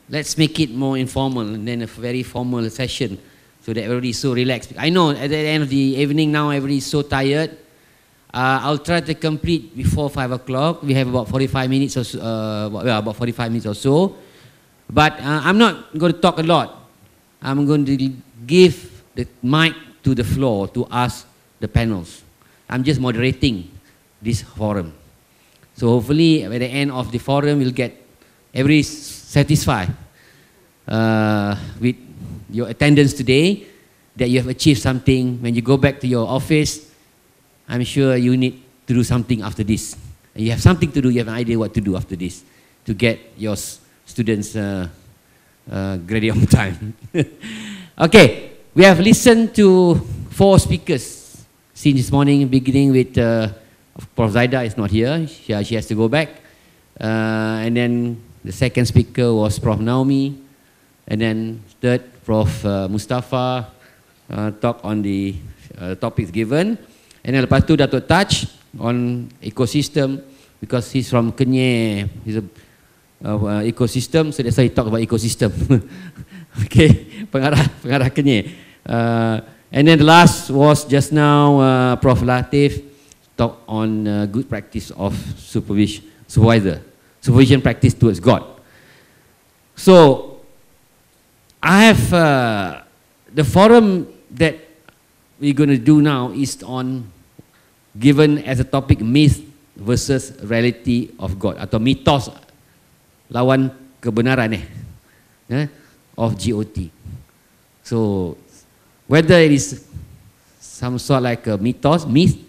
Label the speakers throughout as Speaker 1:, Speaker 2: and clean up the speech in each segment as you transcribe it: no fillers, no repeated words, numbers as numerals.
Speaker 1: let's make it more informal and then a very formal session so that everybody is so relaxed. I know at the end of the evening now everybody is so tired. I'll try to complete before 5 o'clock. We have about 45 minutes or so, about 45 minutes or so. But I'm not going to talk a lot. I'm going to give the mic to the floor to ask the panels. I'm just moderating this forum. So hopefully at the end of the forum we'll get everybody satisfied with your attendance today, that you have achieved something. When you go back to your office, I'm sure you need to do something after this. And you have something to do, you have an idea what to do after this to get your students graduate on time. Okay, we have listened to 4 speakers since this morning, beginning with Prof. Zaida is not here, she has to go back. And then the second speaker was Prof. Naomi. And then third, Prof. Mustafa talk on the topics given. And then lepas tu Datuk Taj on ecosystem, because he's from Kenyir, he's a ecosystem, so that's why he talk about ecosystem. Okay, pengarah Kenyir. And then the last was just now Prof. Latif talk on good practice of supervision practice towards God. So I have the forum that we're going to do now is on, given as a topic, myth versus reality of God, atau mitos lawan kebenaran of GOT. So whether it is some sort like a myth,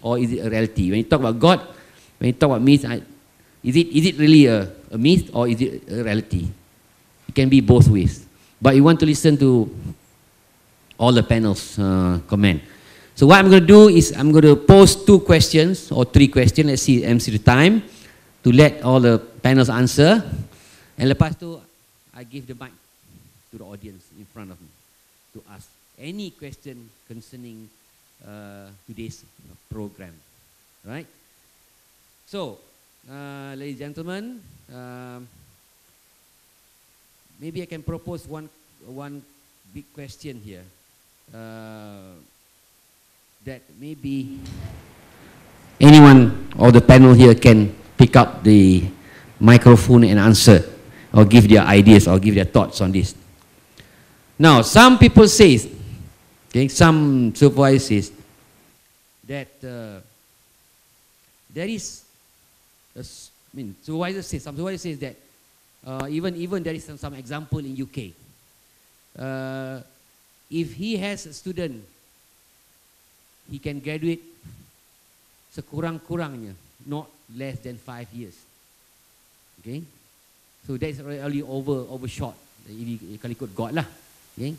Speaker 1: or is it a reality? When you talk about God, when you talk about myth, is it really a myth or is it a reality? It can be both ways. But you want to listen to all the panels' comment. So what I'm going to do is I'm going to pose 2 questions or 3 questions. Let's see MC the time to let all the panels answer. And lepas tu, I give the mic to the audience in front of me to ask any question concerning today's program. Right? So, ladies and gentlemen, maybe I can propose one big question here. That maybe anyone or the panel here can pick up the microphone and answer, or give their ideas or give their thoughts on this. Now, some people say, okay, some supervisors that there is, some supervisors say that even there is some example in UK. If he has a student, he can graduate sekurang-kurangnya, not less than 5 years. Okay, so that's really overshot. Kalau ikut God lah. Okay,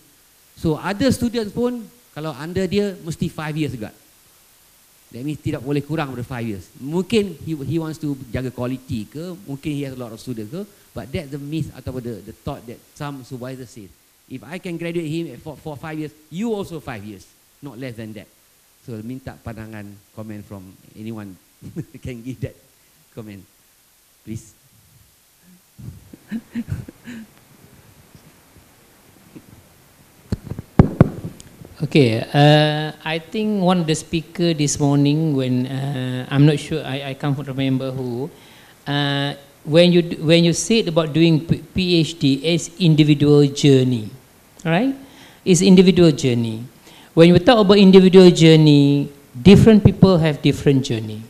Speaker 1: so other students pun kalau under dia mesti 5 years juga. That means tidak boleh kurang daripada 5 years. Mungkin he wants to jaga quality ke, mungkin he has a lot of students ke, but that's the myth atau the thought that some supervisors say. If I can graduate him for 5 years, you also 5 years, not less than that. So minta pandangan, comment from anyone can give that comment, please.
Speaker 2: Okay, I think one of the speaker this morning, when I'm not sure, I can't remember who, when you said about doing PhD as individual journey, right? It's individual journey. When we talk about individual journey, different people have different journey.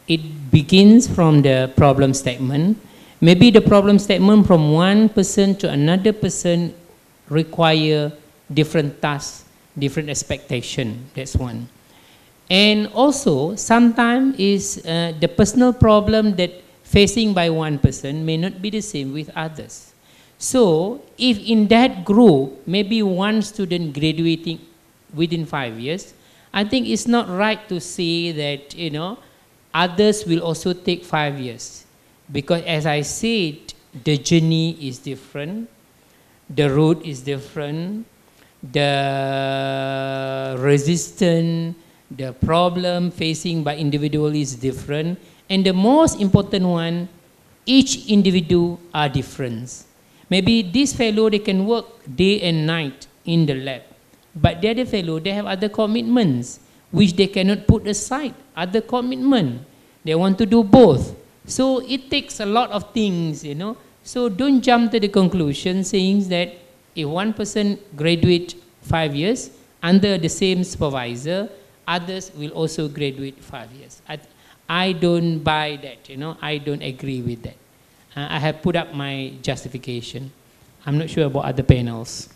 Speaker 2: It begins from the problem statement. Maybe the problem statement from one person to another person require different tasks, different expectation. That's one. And also, sometimes is the personal problem that facing by one person may not be the same with others. So, if in that group, maybe one student graduating within 5 years, I think it's not right to say that, you know, others will also take 5 years. Because as I said, the journey is different, the road is different, the resistance, the problem facing by individual is different, and the most important one, each individual are different. Maybe this fellow, they can work day and night in the lab. But the other fellow, they have other commitments, which they cannot put aside, other commitment. They want to do both. So it takes a lot of things, you know. So don't jump to the conclusion saying that if one person graduate 5 years under the same supervisor, others will also graduate 5 years. I don't buy that, you know. I don't agree with that. I have put up my justification. I'm not sure about other panels.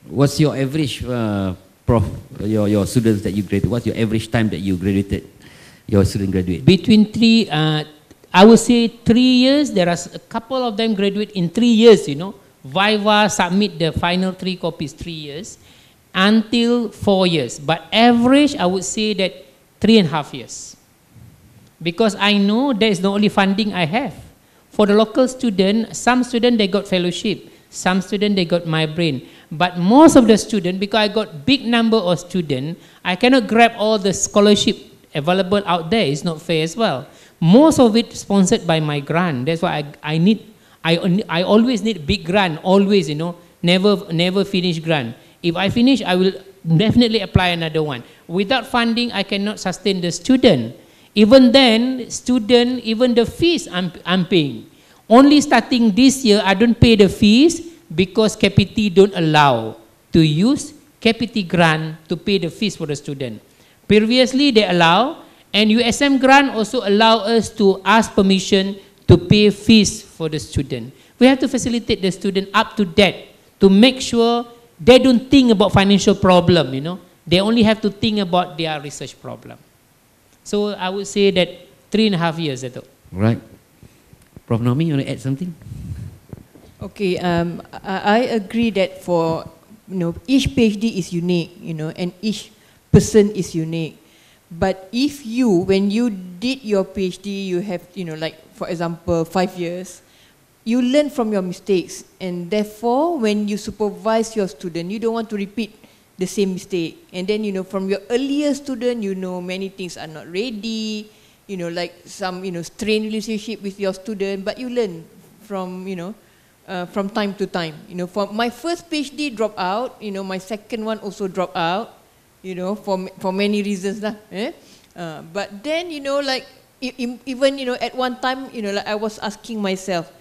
Speaker 1: What's your average, Prof, your students that you graduated? What's your average time that you graduated, your student graduate?
Speaker 2: Between I would say 3 years. There are a couple of them graduate in 3 years, you know. Viva submit the final 3 copies 3 years until 4 years. But average, I would say that 3.5 years. Because I know that is the only funding I have. For the local student, some student they got fellowship, some student they got my brain. But most of the student, because I got big number of students, I cannot grab all the scholarship available out there. It's not fair as well. Most of it sponsored by my grant. That's why I always need big grant, always, you know, never finish grant. If I finish, I will definitely apply another one. Without funding, I cannot sustain the student. Even then, student, even the fees I'm paying. Only starting this year, I don't pay the fees because KPT don't allow to use KPT grant to pay the fees for the student. Previously, they allow, and USM grant also allow us to ask permission to pay fees for the student. We have to facilitate the student up to that to make sure they don't think about financial problem, you know. They only have to think about their research problem. So I would say that 3.5 years.
Speaker 1: Right. Prof. Naomi, you want to add something?
Speaker 3: Okay, I agree that for, you know, each PhD is unique, you know, and each person is unique. But if you, when you did your PhD, you have, you know, like for example, 5 years, you learn from your mistakes, and therefore when you supervise your student, you don't want to repeat the same mistake. And then, you know, from your earlier student, you know, many things are not ready, you know, like some, you know, strained relationship with your student, but you learn from, you know, from time to time. You know, for my first PhD dropped out, you know, my second one also dropped out, you know, for many reasons lah. But then, you know, like even, you know, at one time, you know, like I was asking myself,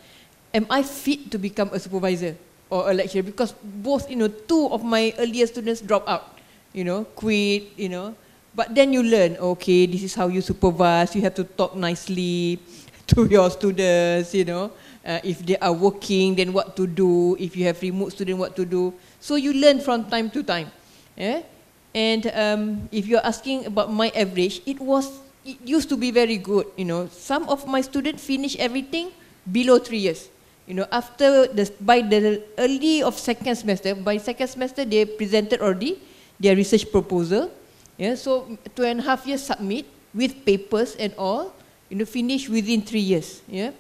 Speaker 3: am I fit to become a supervisor or a lecturer? Because both, you know, 2 of my earlier students dropped out, you know, quit, you know. But then you learn, okay, this is how you supervise. You have to talk nicely to your students, you know. If they are working, then what to do. If you have remote student, what to do. So you learn from time to time. Yeah? And if you're asking about my average, it used to be very good. You know, some of my students finish everything below 3 years. You know, by the early of second semester, they presented already their research proposal. Yeah, so 2.5 years submit with papers and all, you know, finish within 3 years. Yeah.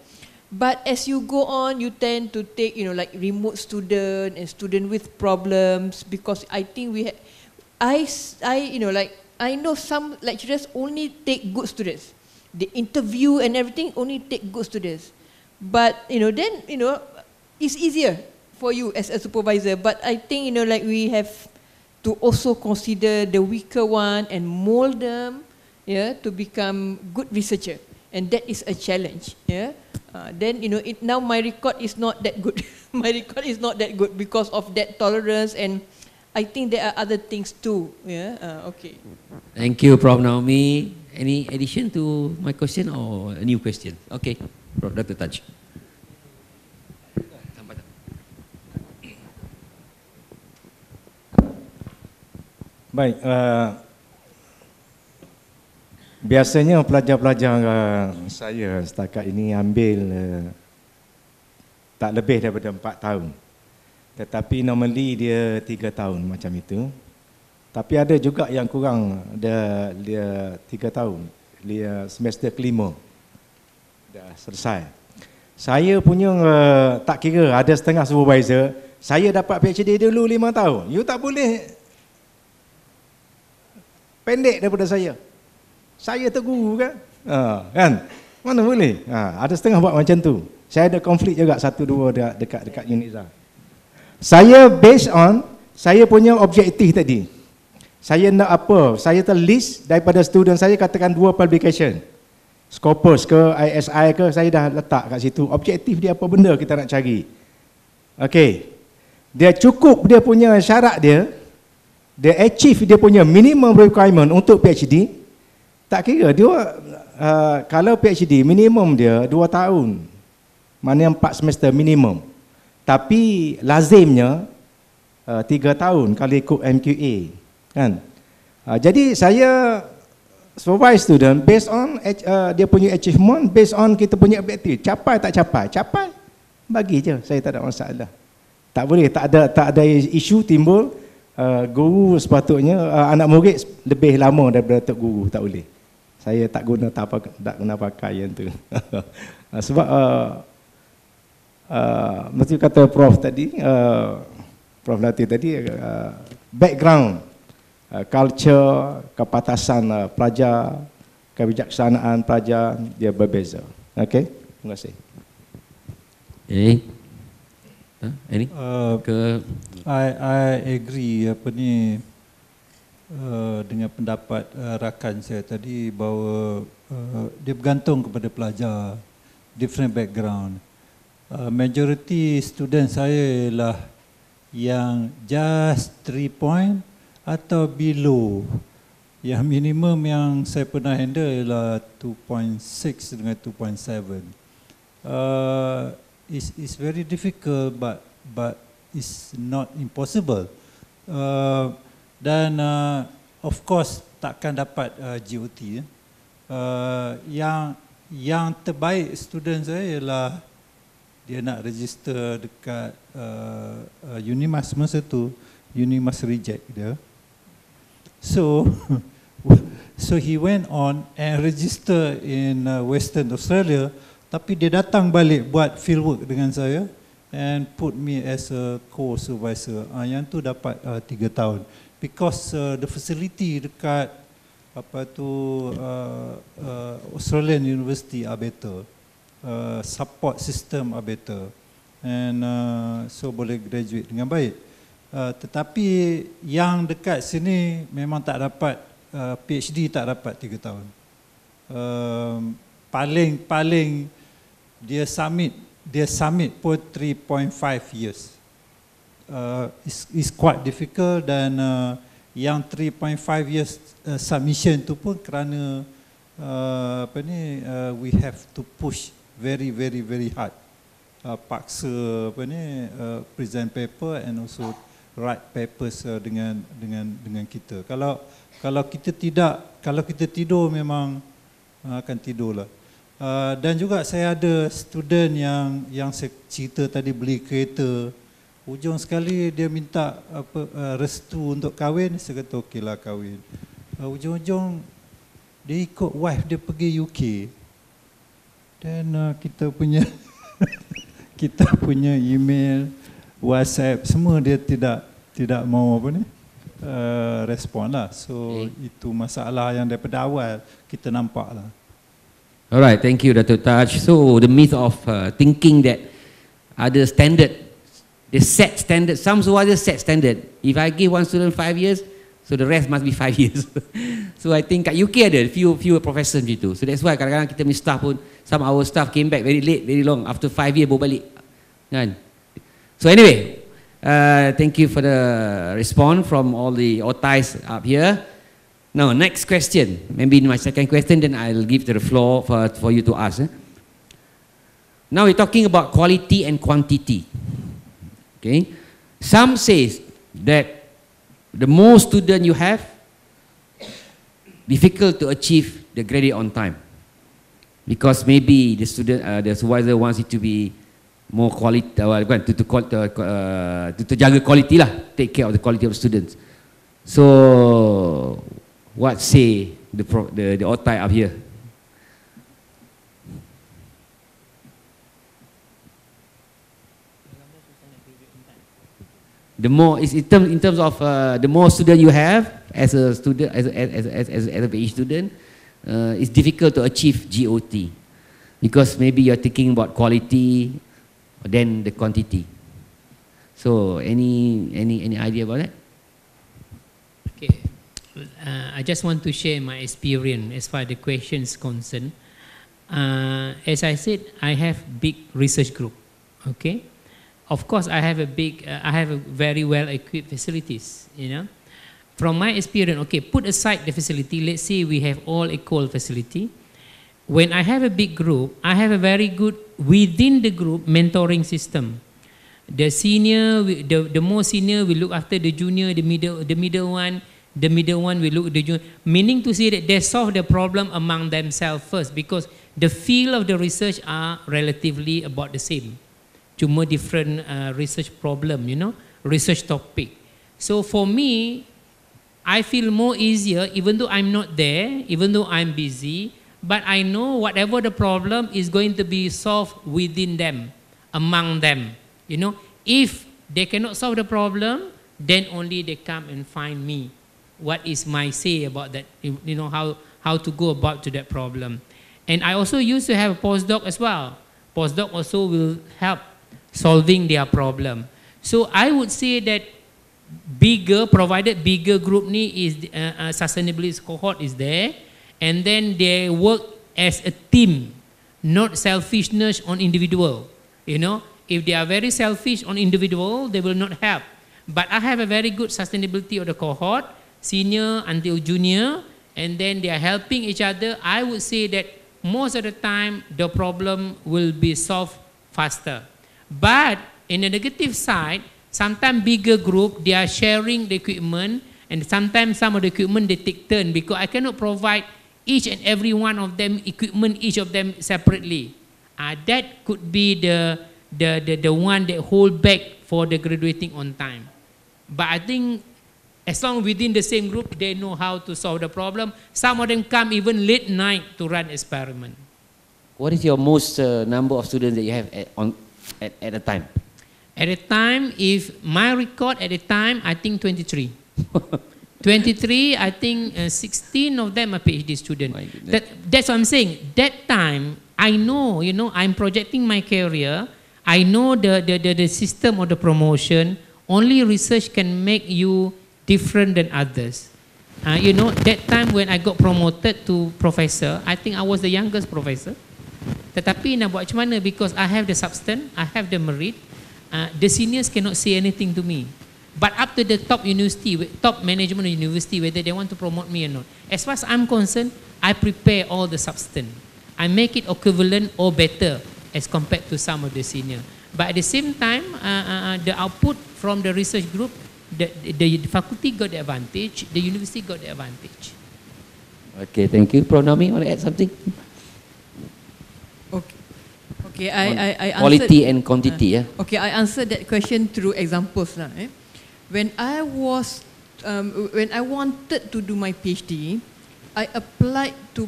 Speaker 3: But as you go on, you tend to take, you know, like remote student and student with problems, because I think you know, like I know some lecturers only take good students. They interview and everything, only take good students. But, you know, then, you know, it's easier for you as a supervisor. But I think, you know, like we have to also consider the weaker one and mold them, yeah, to become good researcher. And that is a challenge, yeah. Then, you know, now my record is not that good. My record is not that good because of that tolerance, and I think there are other things too, yeah. Okay.
Speaker 1: Thank you, Prof. Naomi. Any addition to my question or a new question? Okay, Prof. Dr. Taj.
Speaker 4: Baik, biasanya pelajar-pelajar saya setakat ini ambil tak lebih daripada 4 tahun. Tetapi normally dia 3 tahun macam itu. Tapi ada juga yang kurang, dia 3 tahun, dia semester kelima dah selesai. Saya punya tak kira, ada setengah supervisor, saya dapat PhD dulu 5 tahun. You tak boleh pendek daripada saya. Saya terguru kan? Kan? Mana boleh? Ada setengah buat macam tu. Saya ada konflik juga 1-2 dekat UNIZA. Saya based on saya punya objektif tadi. Saya nak apa? Saya terlist daripada student saya, katakan 2 publication. Scopus ke, ISI ke, saya dah letak kat situ. Objektif dia apa benda kita nak cari. Okey. Dia cukup dia punya syarat dia achieve dia punya minimum requirement untuk PhD, tak kira dia kalau PhD minimum dia 2 tahun. Mana 4 semester minimum. Tapi lazimnya 3 tahun kalau ikut MQA, kan? Jadi saya supervise student based on dia punya achievement, based on kita punya objektif. Capai tak capai, capai bagi je, saya tak ada masalah. Tak boleh, tak ada isu timbul guru sepatutnya anak murid lebih lama daripada tok guru, tak boleh. Saya tak guna pakai yang tu. Sebab mesti kata Prof tadi, Prof Latif tadi, background, culture, kepatasan pelajar, kebijaksanaan pelajar dia berbeza. Okey, terima kasih.
Speaker 1: Any?
Speaker 5: I agree dengan pendapat rakan saya tadi bahawa dia bergantung kepada pelajar, different background. Majority student saya ialah yang just 3 point atau below. Yang minimum yang saya pernah handle ialah 2.6 dengan 2.7. It's very difficult but it's not impossible. Dan of course takkan dapat GOT. Yang terbaik student saya ialah dia nak register dekat Unimas masa tu, Unimas reject dia. So he went on and register in Western Australia, tapi dia datang balik buat fieldwork dengan saya and put me as a co-supervisor. Yang tu dapat 3 tahun because the facility dekat Australian University are better. Support system are better, and so boleh graduate dengan baik. Tetapi yang dekat sini memang tak dapat PhD, tak dapat 3 tahun. Paling dia submit pun 3.5 years. Is quite difficult, dan yang 3.5 years submission tu pun kerana we have to push very hard, paksa present paper and also write papers dengan kita. Kalau kita tidur memang akan tidurlah. Dan juga saya ada student yang saya cerita tadi beli kereta, ujung sekali dia minta restu untuk kahwin, saya kata okeylah kahwin. Ujung-ujung dia ikut wife dia pergi UK. Dan kita punya kita punya email, WhatsApp, semua dia tidak mau respon lah. So itu masalah yang daripada awal kita nampak lah.
Speaker 1: Alright, thank you Dato' Taj. So the myth of thinking that ada standard, they set standard, some supervisors set standard. If I give one student 5 years, so the rest must be 5 years. So I think kat UK ada few professors macam tu. So that's why kadang-kadang kita punya staff pun, some our staff came back very late, very long, after 5 years baru balik. Kan? So anyway, thank you for the response from all the otais up here. Now next question, maybe my second question, then I'll give the floor for you to ask. Now we're talking about quality and quantity. Okay, some says that the more student you have, difficult to achieve the grade on time, because maybe the student, the supervisor wants it to be more quality, to jaga quality lah, take care of the quality of students. So, what say the otai up here? The more is in terms of the more student you have as a student, as a PhD student, it's difficult to achieve GOT, because maybe you're thinking about quality than the quantity. So any idea about that?
Speaker 2: Okay, I just want to share my experience as far as the question is concerned. As I said, I have big research group. Okay, of course I have a very well equipped facilities. You know, from my experience, okay, put aside the facility. Let's say we have all equal facility. When I have a big group, I have a very good within the group mentoring system. The senior, the more senior will look after the junior, the middle one will look at the junior. Meaning to say that they solve the problem among themselves first, because the field of the research are relatively about the same. Cuma different research problem, you know, research topic. So for me, I feel more easier, even though I'm not there, even though I'm busy, but I know whatever the problem is going to be solved within them, among them. You know, if they cannot solve the problem, then only they come and find me. What is my say about that? You know, how to go about to that problem. And I also used to have a postdoc as well. Postdoc also will help solving their problem. So I would say that provided bigger group is sustainability cohort is there, and then they work as a team, not selfishness on individual. You know, if they are very selfish on individual, they will not help. But I have a very good sustainability of the cohort, senior until junior, and then they are helping each other. I would say that most of the time the problem will be solved faster. But in the negative side, sometimes bigger group, they are sharing the equipment, and sometimes some of the equipment they take turn, because I cannot provide each and every one of them equipment, each of them separately. That could be the one that hold back for the graduating on time. But I think as long within the same group, they know how to solve the problem. Some of them come even late night to run experiment.
Speaker 1: What is your most number of students that you have at a time?
Speaker 2: At a time, if my record at a time, I think 23. 23, I think 16 of them are PhD students. That's what I'm saying. That time, I know, you know, I'm projecting my career. I know the system of the promotion. Only research can make you different than others. You know, that time when I got promoted to professor, I think I was the youngest professor. Tetapi nak buat macam mana, because I have the substance, I have the merit, the seniors cannot say anything to me. But up to the top university, top management of university, whether they want to promote me or not. As far as I'm concerned, I prepare all the substance. I make it equivalent or better as compared to some of the senior. But at the same time, the output from the research group, the faculty got the advantage, the university got the advantage.
Speaker 1: Okay, thank you. Prof. Naomi, want to add something?
Speaker 3: Okay, I answered,
Speaker 1: quality and quantity, yeah.
Speaker 3: Okay, I answered that question through examples now. When I wanted to do my PhD, I applied to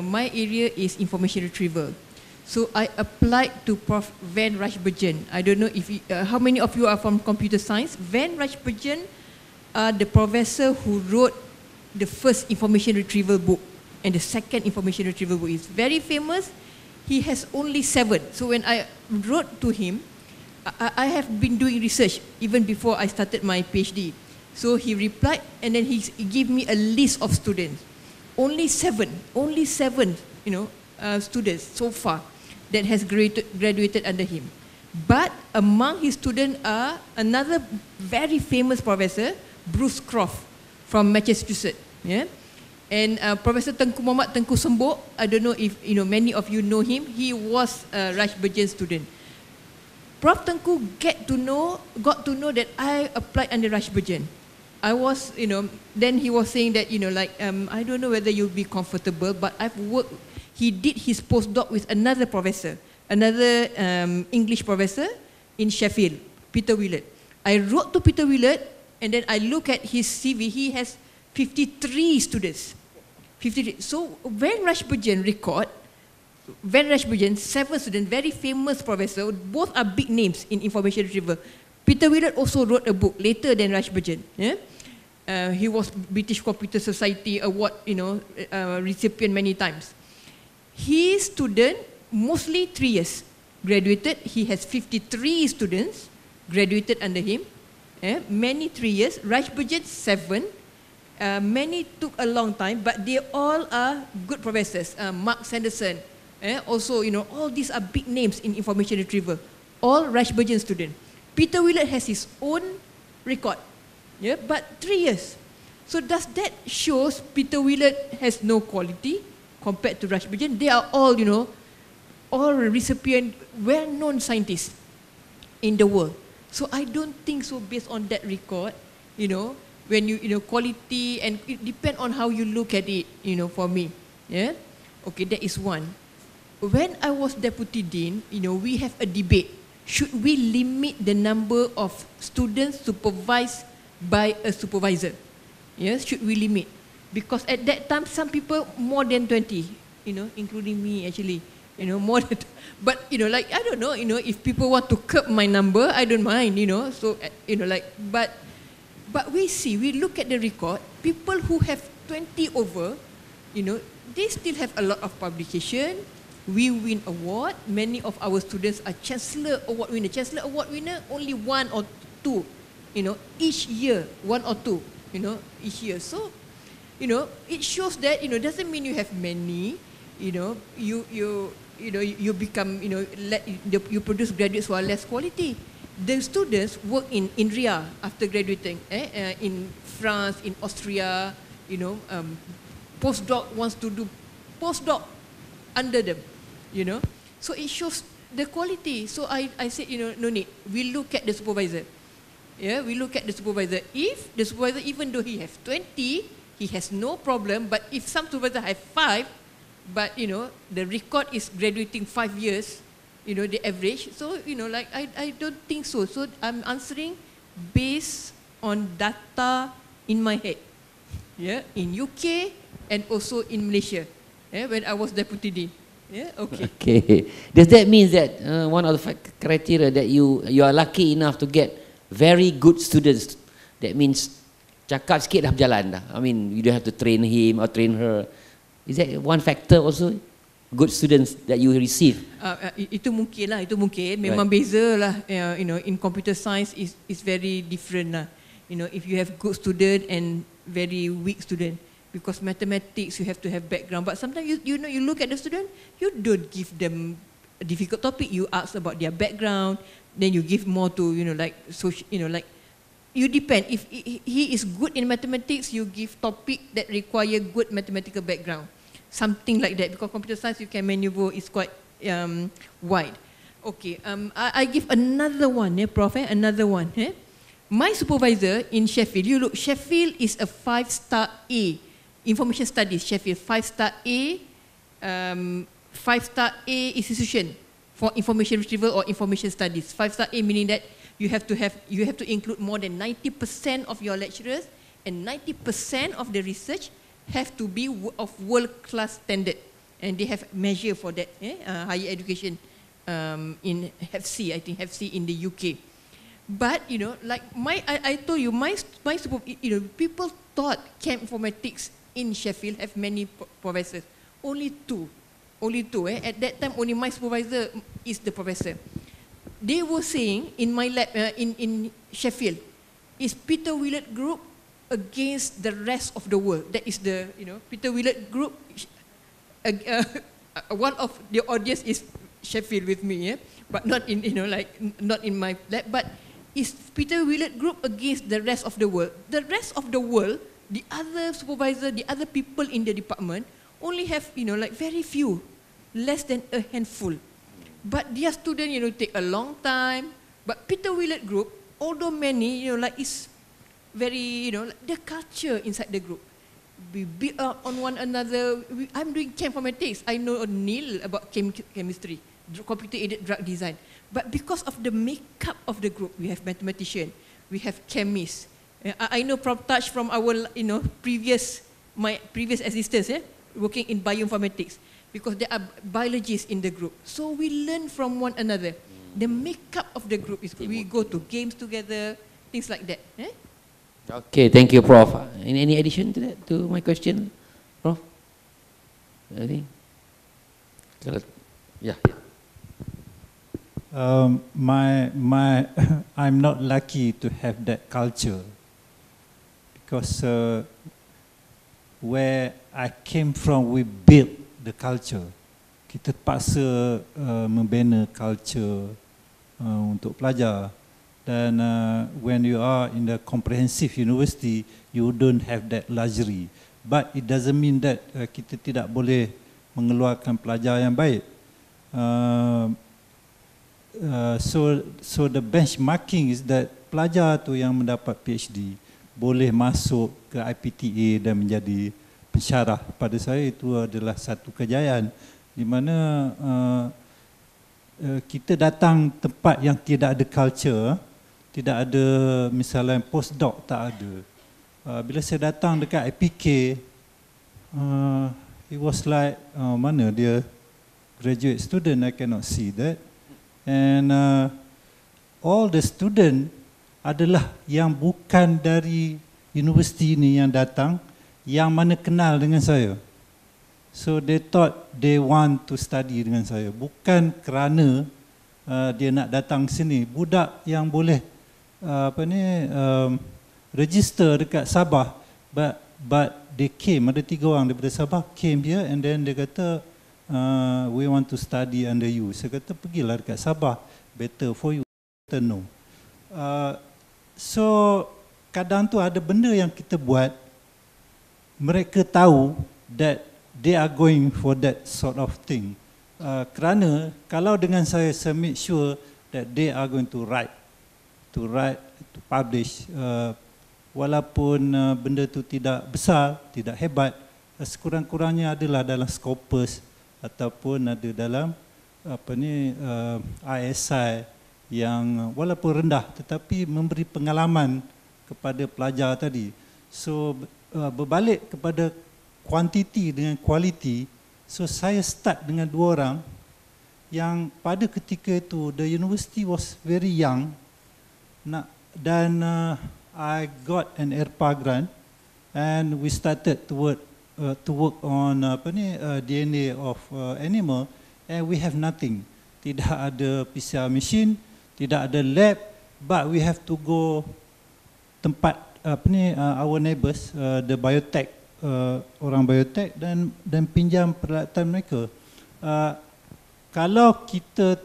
Speaker 3: my area is information retrieval. So I applied to Prof. Van Rajbergen. I don't know if how many of you are from computer science. Van Rajbergen, the professor who wrote the first information retrieval book and the second information retrieval book is very famous. He has only 7. So when I wrote to him, I have been doing research even before I started my PhD. So he replied, and then he gave me a list of students. Only 7, you know, students so far that has graduated under him. But among his students are another very famous professor, Bruce Croft from Massachusetts. Yeah. And Professor Tengku Muhammad Tengku Sembok, I don't know if you know, many of you know him. He was a Rajbergen student. Prof. Tengku got to know that I applied under Rajbergen. I was, you know, then he was saying that, you know, like, I don't know whether you'll be comfortable, but I've worked, he did his postdoc with another professor, another English professor in Sheffield, Peter Willett. I wrote to Peter Willett, and then I look at his CV, he has 53 students. 53. So Van Rajbergen record, Van Rajbergen, 7 students, very famous professor, both are big names in information retrieval. Peter Willett also wrote a book later than Rajbergen. Yeah? He was British Computer Society Award, you know, recipient many times. His student, mostly 3 years, graduated. He has 53 students, graduated under him. Many 3 years. Rajburjan 7. Many took a long time, but they all are good professors. Mark Sanderson, also, all these are big names in information retrieval. All Rajburjan student. Peter Willett has his own record, but 3 years. So does that shows Peter Willett has no quality compared to Rajburjan? They are all, all recipient, well-known scientists in the world. So I don't think so based on that record, when quality, and it depends on how you look at it, for me. Yeah? Okay, that is one. When I was Deputy Dean, we have a debate. Should we limit the number of students supervised by a supervisor? Yes, should we limit? Because at that time, some people more than 20, including me actually, more than, but, like, I don't know, if people want to curb my number, I don't mind, so, but we look at the record, people who have 20 over, they still have a lot of publication. We win award. Many of our students are Chancellor Award winner. Chancellor Award winner, only 1 or 2, each year, 1 or 2, each year. So, it shows that, doesn't mean you have many, you become, you produce graduates who are less quality. The students work in RIA after graduating, in France, in Austria, postdoc wants to do postdoc under them, So it shows the quality. So I said, no need. We look at the supervisor. Yeah, we look at the supervisor. If the supervisor, even though he has 20, he has no problem. But if some supervisor have 5, but the record is graduating 5 years, the average. So I don't think so. So I'm answering based on data in my head. Yeah, in UK and also in Malaysia. Yeah, when I was Deputy Dean. Yeah, okay.
Speaker 1: Okay. Does that mean that one of the criteria that you are lucky enough to get very good students? That means cakap sikit dah berjalan dah. I mean, you don't have to train him or train her. Is that one factor also? Good students that you receive?
Speaker 3: Itu mungkin lah, itu mungkin. Memang beza lah. In computer science is very different lah. If you have good student and very weak student. Because mathematics, you have to have background. But sometimes you look at the student, you don't give them a difficult topic. You ask about their background, then you give more to like social, like you depend. If he is good in mathematics, you give topic that require good mathematical background, something like that. Because computer science, you can maneuver is quite wide. Okay, I give another one, Prof. Another one. My supervisor in Sheffield, you look, Sheffield is a 5-star A. Information Studies, Sheffield, 5-star A, 5-star A institution for information retrieval or information studies. 5-star A meaning that you have to include more than 90% of your lecturers, and 90% of the research have to be of world-class standard, and they have measure for that. Higher education in HEFC, I think HEFC in the UK. But like I told you, my people thought chem informatics in Sheffield have many professors. Only two. At that time, only my supervisor is the professor. They were saying in my lab in Sheffield, is Peter Willett group against the rest of the world. That is the Peter Willett group. One of the audience is Sheffield with me, but not in not in my lab. But is Peter Willett group against the rest of the world? The rest of the world, the other supervisor, the other people in the department only have like very few, less than a handful. But their student take a long time. But Peter Willett group, although many like is very the culture inside the group. We build up on one another. I'm doing chem informatics. I know nil about chemistry, computer aided drug design. But because of the makeup of the group, we have mathematician, we have chemists. I know Prof. Taj from our my previous assistants, working in bioinformatics, because there are biologists in the group. So we learn from one another. The makeup of the group is good. We go to games together, things like that.
Speaker 1: Okay, thank you, Prof. Any addition to that, to my question, Prof? I think. Yeah.
Speaker 5: I'm not lucky to have that culture because where I came from, we built the culture. Kita terpaksa membina culture untuk pelajar. Dan when you are in the comprehensive university, you don't have that luxury. But it doesn't mean that kita tidak boleh mengeluarkan pelajar yang baik. So the benchmarking is that pelajar tu yang mendapat PhD boleh masuk ke IPTA dan menjadi pensyarah. Pada saya itu adalah satu kejayaan di mana kita datang tempat yang tidak ada culture, tidak ada misalnya postdoc, tak ada. Bila saya datang dekat IPK, it was like mana dia graduate student, I cannot see that. And all the student adalah yang bukan dari universiti ini yang datang, yang mana kenal dengan saya. So they thought they want to study dengan saya. Bukan kerana dia nak datang sini. Budak yang boleh register dekat Sabah, but they came, ada 3 orang daripada Sabah came here and then dia kata we want to study under you. Saya kata pergilah dekat Sabah, better for you. Kata no. So kadang tu ada benda yang kita buat, mereka tahu that they are going for that sort of thing. Kerana kalau dengan saya make sure that they are going to write, to publish, walaupun benda tu tidak besar, tidak hebat, sekurang-kurangnya adalah dalam Scopus ataupun ada dalam ISI yang walaupun rendah tetapi memberi pengalaman kepada pelajar tadi. So berbalik kepada kuantiti dengan quality, so saya start dengan 2 orang yang pada ketika itu the university was very young, dan I got an ERPA grant and we started to work on DNA of animal, and we have nothing. Tidak ada PCR machine, tidak ada lab, but we have to go tempat our neighbours, the biotech, orang biotech, dan pinjam peralatan mereka. Kalau kita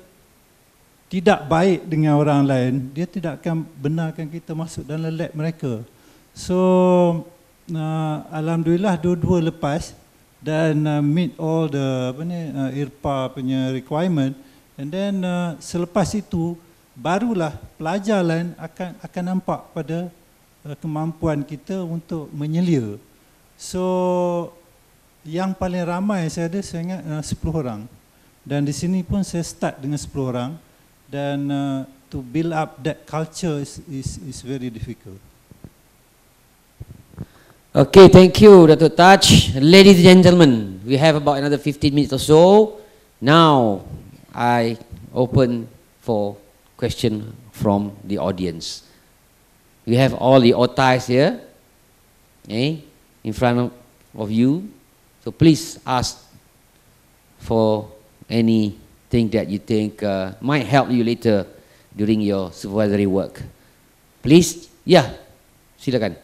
Speaker 5: tidak baik dengan orang lain, dia tidak akan benarkan kita masuk dalam lab mereka. So alhamdulillah dua-dua lepas dan meet all the IRPA punya requirement, and then selepas itu barulah pelajar lain akan nampak pada kemampuan kita untuk menyelia. So yang paling ramai saya ada, saya ingat 10 orang, dan di sini pun saya start dengan 10 orang, dan to build up that culture is very difficult.
Speaker 1: Okay, thank you, Dr. Taj. Ladies and gentlemen, we have about another 15 minutes or so. Now, I open for question from the audience. We have all the otais here, in front of you. So please ask for anything that you think might help you later during your supervisory work. Please, silakan.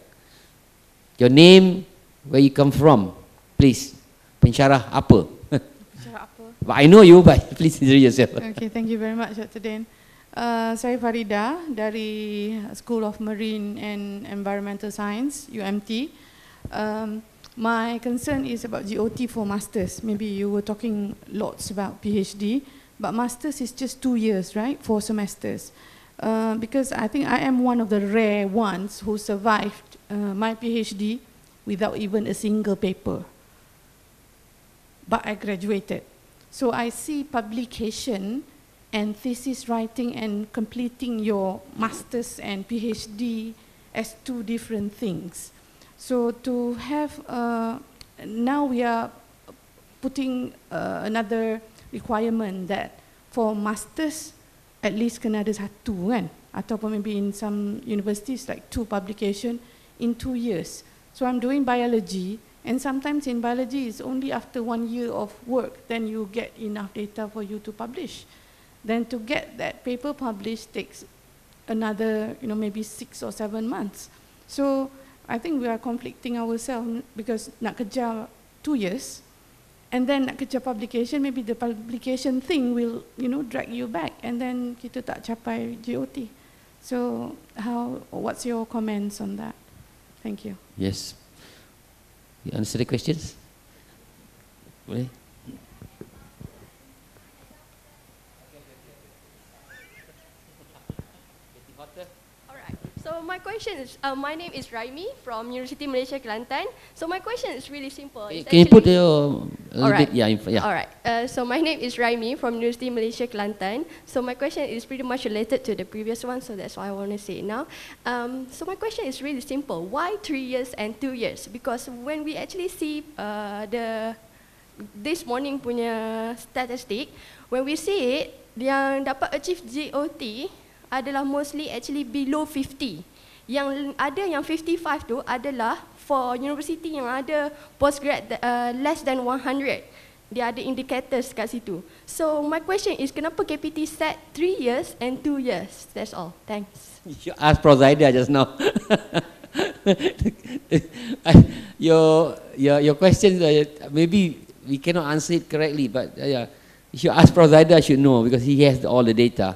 Speaker 1: Your name, where you come from, please. Pensyarah apa?
Speaker 6: Pensyarah apa?
Speaker 1: But I know you, but please introduce yourself.
Speaker 6: Okay, thank you very much, Dr. Dan. Saya Farida dari School of Marine and Environmental Science, UMT. My concern is about GOT for masters. Maybe you were talking lots about PhD, but masters is just 2 years, right? 4 semesters. Because I think I am one of the rare ones who survived my PhD without even a single paper. But I graduated. So I see publication and thesis writing and completing your master's and PhD as 2 different things. So to have, now we are putting another requirement that for masters, at least kena ada 1 kan? Ataupun maybe in some universities like 2 publication in 2 years. So I'm doing biology, and sometimes in biology it's only after 1 year of work then you get enough data for you to publish. then to get that paper published takes another, maybe 6 or 7 months. So I think we are conflicting ourselves because nak kejar 2 years, and then nak kejar publication, maybe the publication thing will, drag you back, and then kita tak capai GOT. So what's your comments on that? Thank you.
Speaker 1: Yes. You answer the questions? Boleh?
Speaker 7: So my question is, my name is Raimi from University Malaysia Kelantan. So my question is really simple.
Speaker 1: Can you put your a little bit? Yeah.
Speaker 7: All right. So my name is Raimi from University Malaysia Kelantan. So my question is pretty much related to the previous one, so that's why I want to say it now. So my question is really simple. Why 3 years and 2 years? Because when we actually see this morning punya statistic, when we see it, yang dapat achieve GOT adalah mostly actually below 50. Yang ada yang 55 tu adalah for university yang ada postgrad less than 100. Dia ada indicators kat situ. So my question is, kenapa KPT set 3 years and 2 years? That's all. Thanks.
Speaker 1: You asked Prozaida just now. your question, maybe we cannot answer it correctly, but if you ask Prozaida, I should know because he has all the data.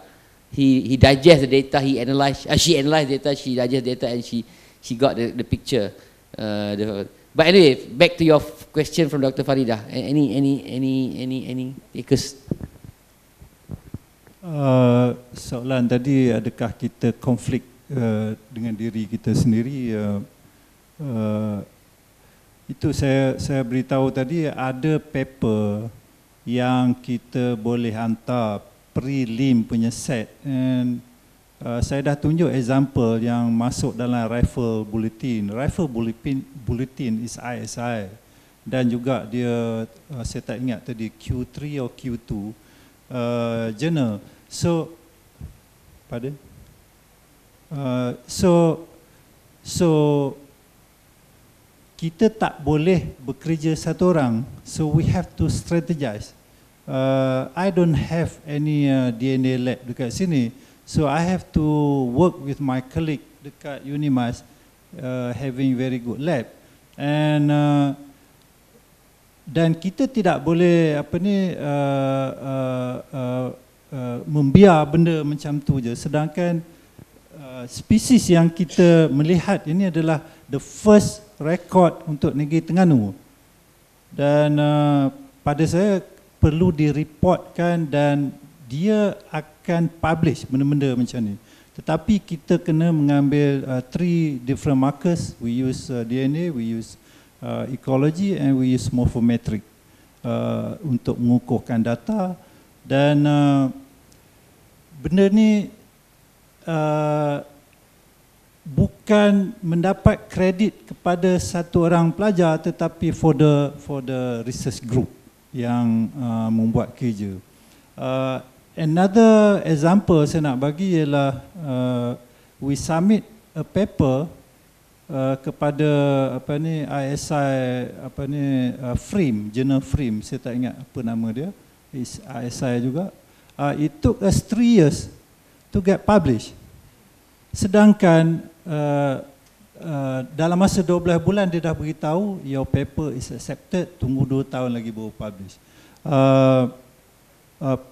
Speaker 1: He digests the data, she analyzed data, she digests data, and she got the picture. But anyway, back to your question from Dr. Farida. Any takers?
Speaker 5: Soalan tadi, adakah kita konflik dengan diri kita sendiri? Itu saya beritahu tadi, ada paper yang kita boleh hantar prelim punya set, and saya dah tunjuk example yang masuk dalam rifle bulletin. Rifle bulletin is ISI, dan juga dia saya tak ingat tadi Q3 atau Q2 journal. So pardon? So kita tak boleh bekerja satu orang, so we have to strategize. I don't have any DNA lab dekat sini, so I have to work with my colleague dekat Unimas, having very good lab, and dan kita tidak boleh membiar benda macam tu je. Sedangkan spesies yang kita melihat ini adalah the first record untuk Negeri Terengganu, dan pada saya perlu direportkan dan dia akan publish benda-benda macam ni. Tetapi kita kena mengambil 3 different markers. We use DNA, we use ecology, and we use morphometric untuk mengukuhkan data. Dan benda ni bukan mendapat kredit kepada satu orang pelajar, tetapi for the research group yang membuat kerja. Another example saya nak bagi ialah we submit a paper kepada ISI Frame, journal Frame, saya tak ingat apa nama dia, is ISI juga. It took us 3 years to get published. Sedangkan dalam masa 12 bulan dia dah beritahu your paper is accepted, tunggu 2 tahun lagi baru publish.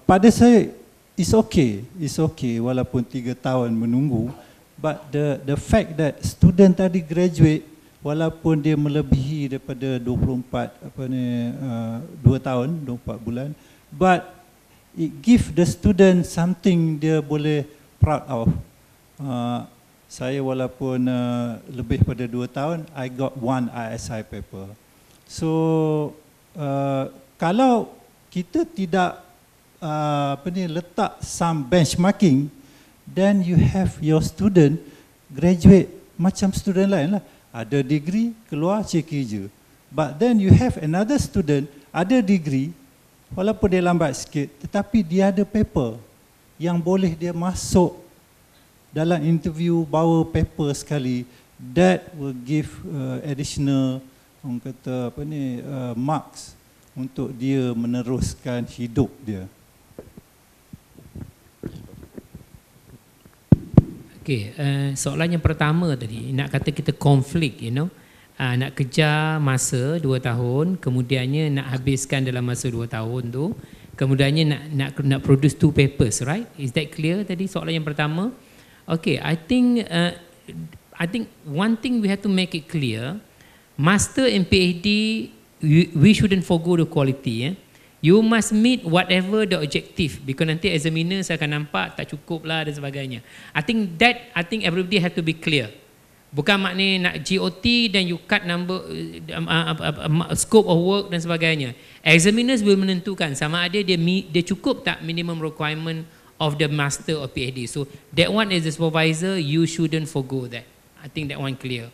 Speaker 5: Pada saya it's okay walaupun 3 tahun menunggu, but the fact that student tadi graduate walaupun dia melebihi daripada 24 2 tahun 24 bulan, but it give the student something dia boleh proud of. Saya walaupun lebih pada 2 tahun, I got 1 ISI paper. So kalau kita tidak letak some benchmarking, then you have your student graduate macam student lain lah. Ada degree, keluar cari kerja. But then you have another student, ada degree, walaupun dia lambat sikit, tetapi dia ada paper yang boleh dia masuk dalam interview, bawa paper sekali, that will give additional marks untuk dia meneruskan hidup dia.
Speaker 2: Okay, soalan yang pertama tadi, nak kata kita konflik, you know, nak kejar masa 2 tahun, kemudiannya nak habiskan dalam masa 2 tahun tu, kemudiannya nak produce 2 papers, right? Is that clear tadi soalan yang pertama? Okay, I think one thing we have to make it clear, master and PhD, we shouldn't forgo the quality. You must meet whatever the objective, because nanti examiners akan nampak tak cukup lah dan sebagainya. I think everybody have to be clear. Bukan maknanya nak GOT dan you cut number scope of work dan sebagainya. Examiners will menentukan sama ada dia cukup tak minimum requirement of the master or PhD. So that one is the supervisor, you shouldn't forgo that. I think that one clear.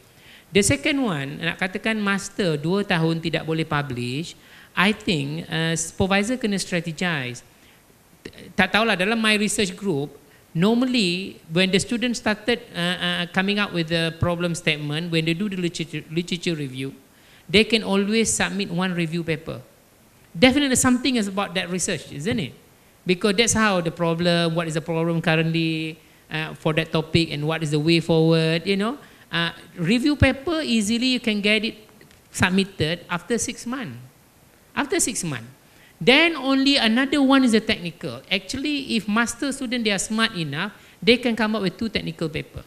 Speaker 2: The second one, nak katakan master 2 tahun tidak boleh publish, I think supervisor kena strategize. Tak tahulah, dalam my research group, normally when the student started coming up with the problem statement, when they do the literature review, they can always submit 1 review paper. Definitely something is about that research, isn't it? Because that's how the problem, what is the problem currently for that topic and what is the way forward, you know. Review paper, easily you can get it submitted after 6 months. After 6 months. Then only another one is a technical. Actually, if master student, they are smart enough, they can come up with 2 technical paper.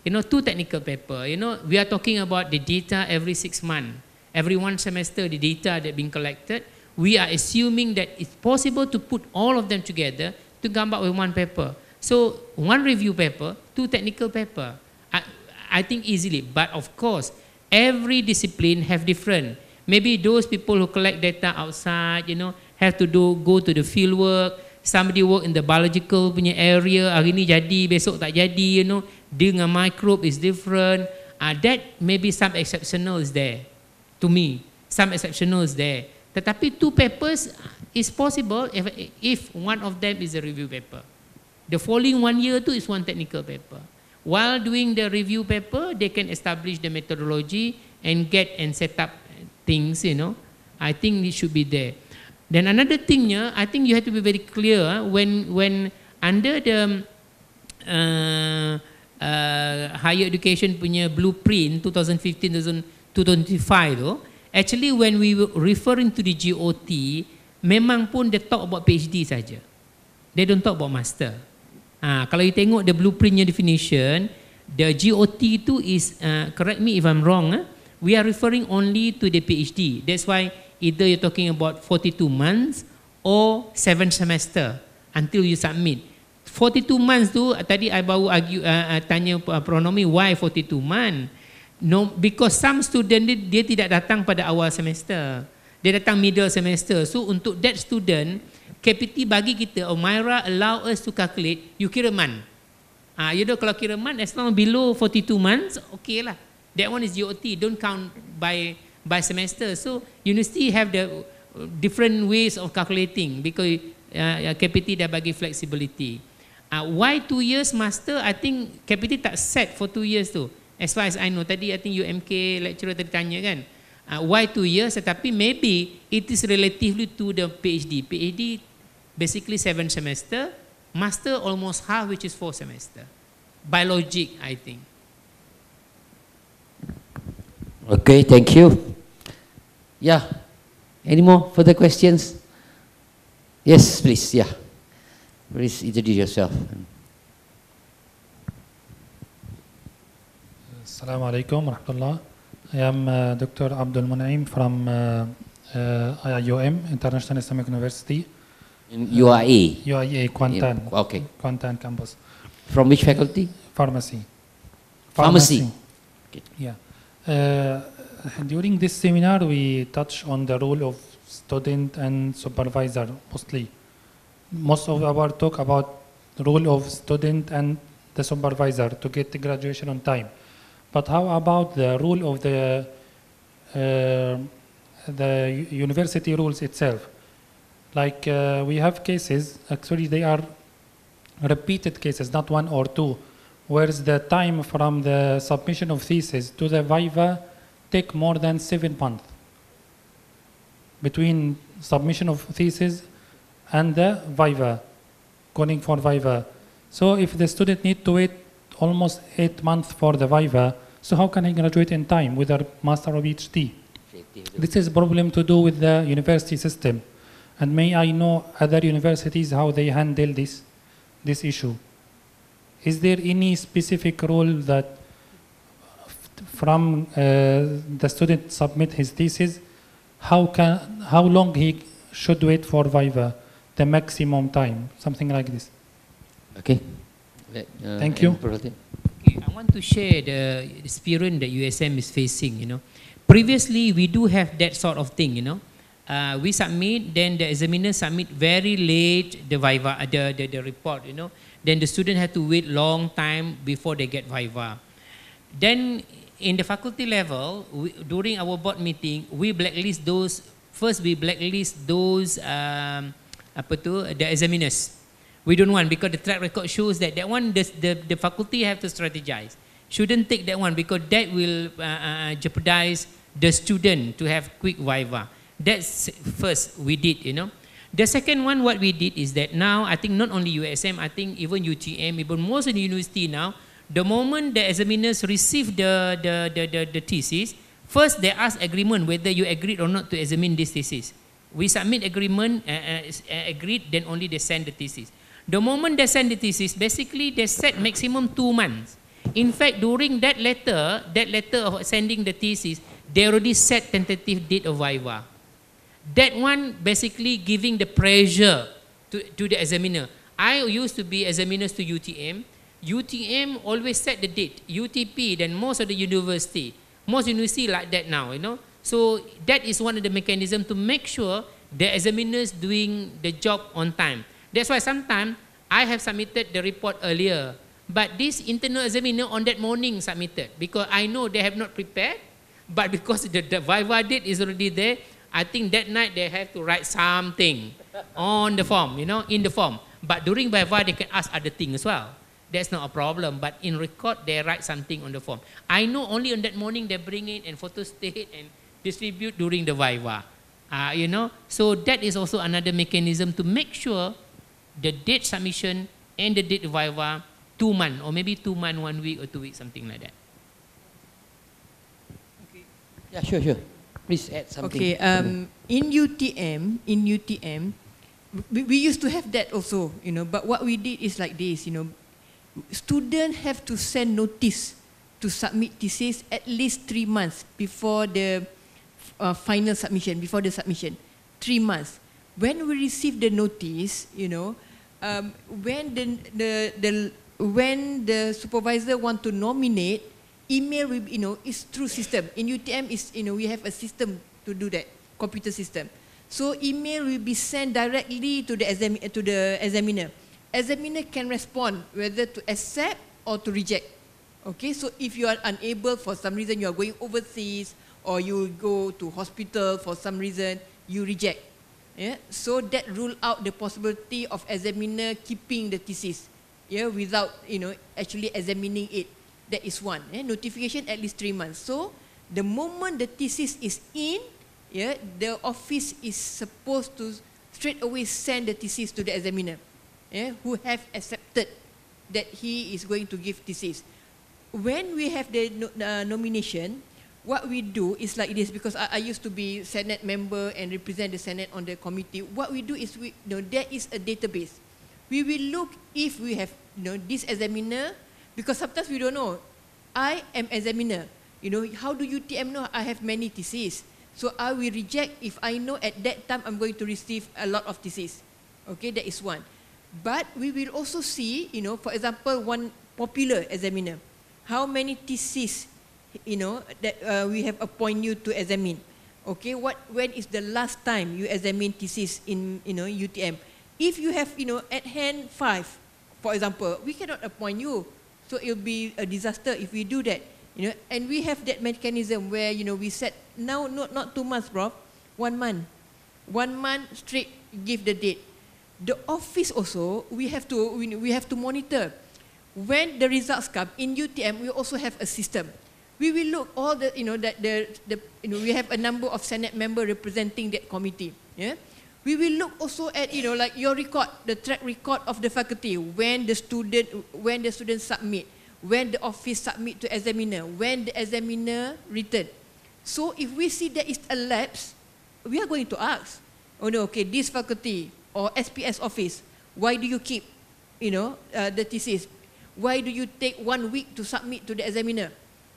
Speaker 2: You know, 2 technical paper. You know, we are talking about the data every 6 months. Every 1 semester, the data that being collected. We are assuming that it's possible to put all of them together to come up with 1 paper. So 1 review paper, 2 technical paper. I think easily. But of course, every discipline have different. Maybe those people who collect data outside, you know, have to go to the field work. Somebody work in the biological punya area, hari ni jadi, besok tak jadi, you know. Dengan microbe is different. That maybe some exceptional is there. To me, some exceptional is there. Tetapi 2 papers is possible if one of them is a review paper. The following 1 year tu is 1 technical paper. While doing the review paper, they can establish the methodology and get and set up things, you know. I think it should be there. Then another thing, I think you have to be very clear when under the higher education punya blueprint 2015-2025 tu, actually when we were referring to the GOT, memang pun they talk about PhD saja. They don't talk about master. Kalau you tengok the blueprintnya definition, the GOT tu is, correct me if I'm wrong, we are referring only to the PhD. That's why either you're talking about 42 months or 7 semester until you submit. 42 months tu, tadi I baru tanya Pronomi, why 42 months? No, because some student dia tidak datang pada awal semester. Dia datang middle semester. So untuk that student, KPT bagi kita, Myra allow us to calculate, you kira month. You know, kalau kira month, as long below 42 months, okay lah. That one is GOT, don't count by semester. So university have the different ways of calculating because KPT dah bagi flexibility. Why 2 years master? I think KPT tak set for 2 years tu. As far as I know, tadi I think UMK lecturer tadi tanya kan, why 2 years? Tetapi maybe it is relatively to the PhD. PhD basically 7 semester, master almost half, which is 4 semester. By logic, I think.
Speaker 1: Okay, thank you. Yeah, any more further questions? Yes, please, yeah. Please introduce yourself.
Speaker 8: Assalamu alaikum warahmatullah. I am Dr. Abdul Munaim from IIUM, International Islamic University.
Speaker 1: In UIA?
Speaker 8: UIA, Kuantan.
Speaker 1: Okay.
Speaker 8: Kuantan campus.
Speaker 1: From which faculty?
Speaker 8: Pharmacy.
Speaker 1: Pharmacy. Okay.
Speaker 8: Yeah. During this seminar, we touch on the role of student and supervisor mostly. Most of our talk about the role of student and the supervisor to get the graduation on time. But how about the role of the university rules itself? Like we have cases, actually they are repeated cases, not 1 or 2, whereas the time from the submission of thesis to the viva take more than 7 months between submission of thesis and the viva, calling for viva. So if the student need to wait almost 8 months for the Viva. So how can I graduate in time with a master or PhD? This is a problem to do with the university system. And may I know other universities how they handle this issue? Is there any specific rule that from the student submit his thesis, how long he should wait for Viva, the maximum time, something like this?
Speaker 1: Okay.
Speaker 8: Thank you.
Speaker 2: Okay, I want to share the experience that USM is facing, you know. Previously, we do have that sort of thing, you know. We submit, then the examiner submit very late the Viva, the report, you know. Then the student have to wait long time before they get Viva. Then in the faculty level, during our board meeting, we blacklist those, the examiners. We don't want, because the track record shows that one, the faculty have to strategize. Shouldn't take that one, because that will jeopardize the student to have quick Viva. That's first we did, you know. The second one, what we did is that now, I think not only USM, I think even UTM, even most of the university now, the moment the examiners receive the thesis, first they ask agreement whether you agreed or not to examine this thesis. We submit agreement, agreed, then only they send the thesis. The moment they send the thesis, basically they set maximum 2 months. In fact, during that letter of sending the thesis, they already set tentative date of Viva. That one basically giving the pressure to the examiner. I used to be examiners to UTM. UTM always set the date. UTP, then most of the university like that now, you know. So that is one of the mechanisms to make sure the examiners doing the job on time. That's why sometimes I have submitted the report earlier, but this internal examiner on that morning submitted, because I know they have not prepared, but because the Viva date is already there, I think that night they have to write something on the form, you know, in the form. But during Viva, they can ask other things as well. That's not a problem. But in record, they write something on the form. I know only on that morning they bring it and photostate and distribute during the Viva. You know, so that is also another mechanism to make sure the date submission and the date Viva 2 months, or maybe 2 months, 1 week or 2 weeks, something like that.
Speaker 1: Okay. Yeah, sure. Please add something.
Speaker 3: Okay, in UTM, we used to have that also, you know, but what we did is like this, you know, students have to send notice to submit thesis at least 3 months before the final submission, before the submission, 3 months. When we receive the notice, you know, when the supervisor want to nominate, email will, you know, is through system. In UTM is, you know, we have a system to do that, computer system. So email will be sent directly to the examiner. Examiner can respond whether to accept or to reject. Okay, so if you are unable for some reason, you are going overseas or you go to hospital for some reason, you reject. Yeah, so that rule out the possibility of examiner keeping the thesis, yeah, without, you know, actually examining it. That is one. Notification at least 3 months. So the moment the thesis is in, yeah, the office is supposed to straight away send the thesis to the examiner, yeah, who have accepted that he is going to give thesis. When we have the nomination, what we do is like this, because I used to be Senate member and represent the Senate on the committee. What we do is, you know, there is a database. We will look if we have, you know, this examiner, because sometimes we don't know. I am examiner. You know, how do UTM know I have many theses? So I will reject if I know at that time I'm going to receive a lot of theses. Okay, that is one. But we will also see, you know, for example, one popular examiner. How many theses, you know, that we have appointed you to examine? Okay, when is the last time you examine thesis in, you know, UTM? If you have, you know, at hand 5, for example, we cannot appoint you. So it will be a disaster if we do that, you know. And we have that mechanism where, you know, we set now not 2 months, bro, 1 month, 1 month straight give the date. The office also we have to monitor when the results come. In UTM, we also have a system. We will look all the, you know, that you know, we have a number of Senate member representing that committee. Yeah. We will look also at, you know, like your record, the track record of the faculty, when the student submit, when the office submit to examiner, when the examiner return. So if we see there is a lapse, we are going to ask, oh no, okay, this faculty or SPS office, why do you keep, the thesis? Why do you take 1 week to submit to the examiner?